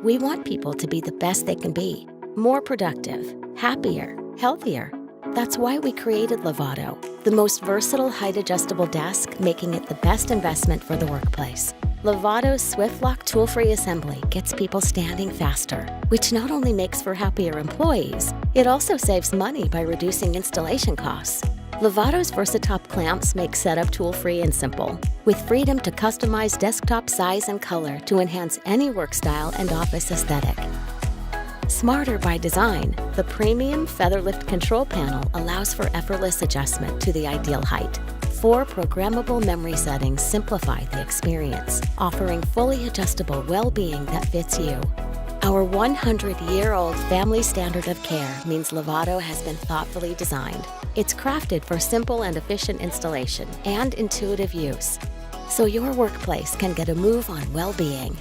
We want people to be the best they can be, more productive, happier, healthier. That's why we created Levado, the most versatile height-adjustable desk, making it the best investment for the workplace. Levado's SwiftLock tool-free assembly gets people standing faster, which not only makes for happier employees, it also saves money by reducing installation costs. Levado's versatop clamps make setup tool-free and simple, with freedom to customize desktop size and color to enhance any work style and office aesthetic. Smarter by design, the premium Featherlift control panel allows for effortless adjustment to the ideal height. 4 programmable memory settings simplify the experience, offering fully adjustable well-being that fits you. Our 100-year-old family standard of care means Levado has been thoughtfully designed. It's crafted for simple and efficient installation and intuitive use, so your workplace can get a move on well-being.